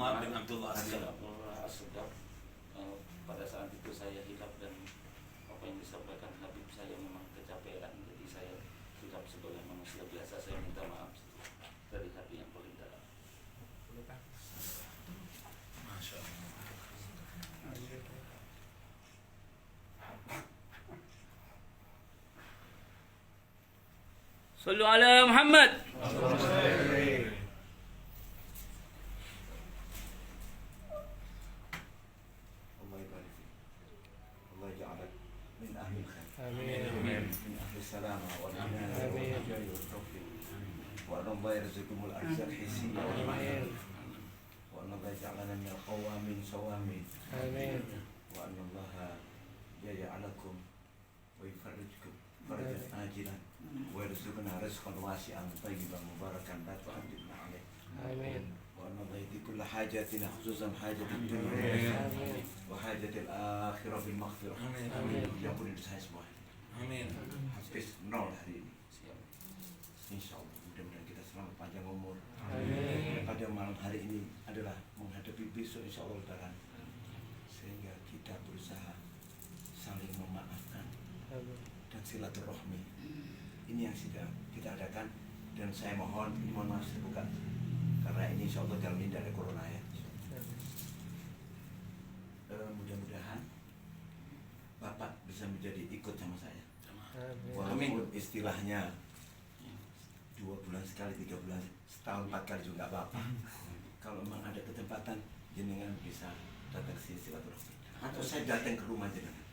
Umar bin Abdullah As-Saddaq. Pada saat itu saya hilaf dan apa yang disampaikan Habib saya memang kecapean, jadi saya hilaf sebagai manusia biasa. Saya minta maaf dari hati yang paling dalam. Masya Allah. Sallu ala Muhammad. الله يرزقكم الأرزاق حسية والمعنى وأن الله يجعلنا من القوامين صوامين وأن الله يجعلكم ويفرجكم فرجا عاجلا ويرزقنا رزقا واسعا طيبا مباركا لا تحدثنا عليه وأن الله يهدي كل حاجاتنا خصوصا حاجة الدنيا وحاجة الآخرة بالمغفرة yang boleh saya semua. Amin. Habis nol hari ini. Insya Allah mudah-mudahan kita selamat panjang umur. Amin. Pada malam hari ini adalah menghadapi besok insya Allah lebaran, sehingga kita berusaha saling memaafkan dan silaturahmi. Ini yang sudah kita adakan dan saya mohon maaf terbuka karena ini insya Allah dalam ini ada corona ya. Mudah-mudahan Bapak bisa menjadi ikut sama saya. Walaupun istilahnya 2 bulan sekali, 3 bulan, setahun 4 kali juga nggak apa-apa. Kalau memang ada kesempatan, jenengan bisa datang ke sini silaturahmi. Atau saya datang ke rumah jenengan.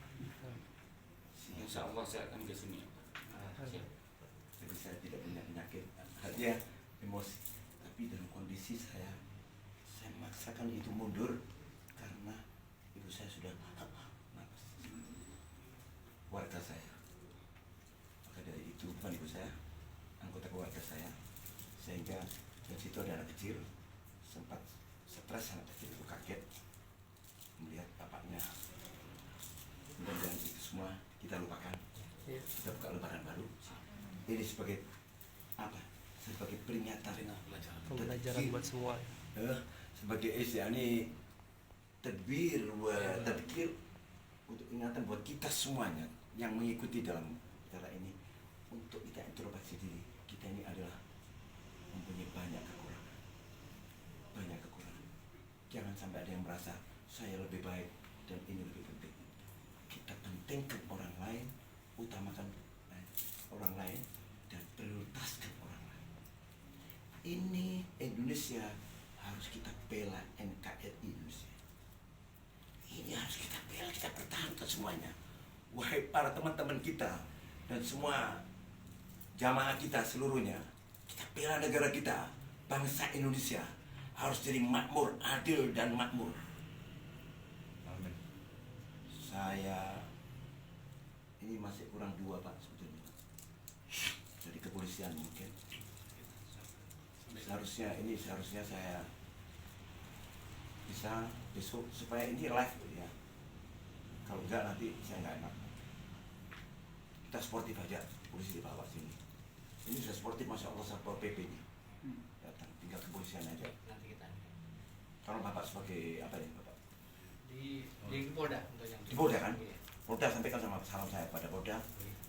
Insya Allah saya akan ke sini. Jadi saya tidak punya penyakit, hanya emosi. Tapi dalam kondisi saya memaksakan itu mundur karena ibu saya sudah napas. Warga saya. Maka dari itu bukan ibu saya, anggota keluarga saya, sehingga di situ ada anak kecil sempat stres, anak kecil itu kaget melihat bapaknya. Mudah-mudahan itu semua kita lupakan, kita buka lembaran baru. Ini sebagai apa? Sebagai peringatan, Pembelajaran buat semua. sebagai ini tadbir tadkir untuk ingatan buat kita semuanya yang mengikuti dalam acara ini, untuk kita introspeksi diri. Kita ini adalah mempunyai banyak kekurangan. Jangan sampai ada yang merasa saya lebih baik dan ini lebih penting. Kita pentingkan orang lain, utamakan orang lain dan prioritaskan orang lain. Ini Indonesia harus kita bela, NKRI Indonesia. Ini harus kita bela, kita pertahankan semuanya. Wahai para teman-teman kita dan semua jamaah kita seluruhnya, kita bela negara kita, bangsa Indonesia harus jadi makmur, adil dan makmur. Amin. Saya ini masih kurang 2 Pak sebetulnya. Jadi kepolisian mungkin. Seharusnya saya bisa besok supaya ini live ya. Kalau enggak nanti saya nggak enak. Kita sportif aja, polisi dibawa sini. Ini sudah sportif, masya Allah, satpol PP nya datang, tinggal kepolisian aja. Nanti kita. Kalau Bapak sebagai apa ya Bapak? Di Polda untuk yang Di Polda kan? Iya. Polda sampaikan sama salam saya pada Polda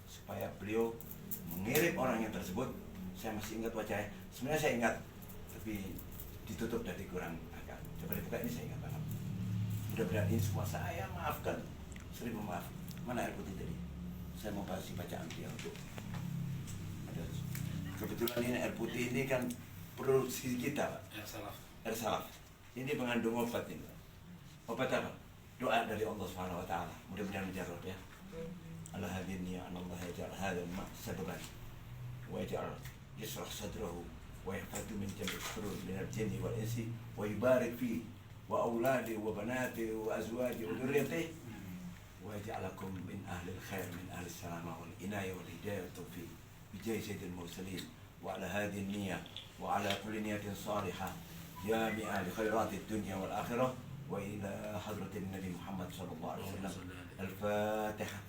supaya beliau mengirim orang yang tersebut. Saya masih ingat wajahnya. Sebenarnya saya ingat, tapi ditutup dari kurang agak. Coba dibuka, ini saya ingat banget. Mudah-mudahan ini semua saya maafkan. 1000 maaf. Mana air putih tadi? Saya mau kasih bacaan dia untuk ada. Kebetulan ini air putih ini kan produksi kita, Pak. Air salaf. Ini mengandung obat ini, Pak. Obat apa? Doa dari Allah Subhanahu wa taala. Mudah-mudahan menjawab ya. Allah hadini ya Allah yaj'al hadzal ma' sababan wa yaj'al yashrah sadrahu wa yahfadhu min jami'i shurur min al-jinni wal insi wa yubarik fi wa auladi wa banati wa azwaji wa dhurriyyati ويجعلكم من أهل الخير من أهل السلامة والعناية والهداية والتوفيق بجاه سيد المرسلين وعلى هذه النية وعلى كل نية صالحة جامعة لخيرات الدنيا والآخرة وإلى حضرة النبي محمد صلى الله عليه وسلم الفاتحة.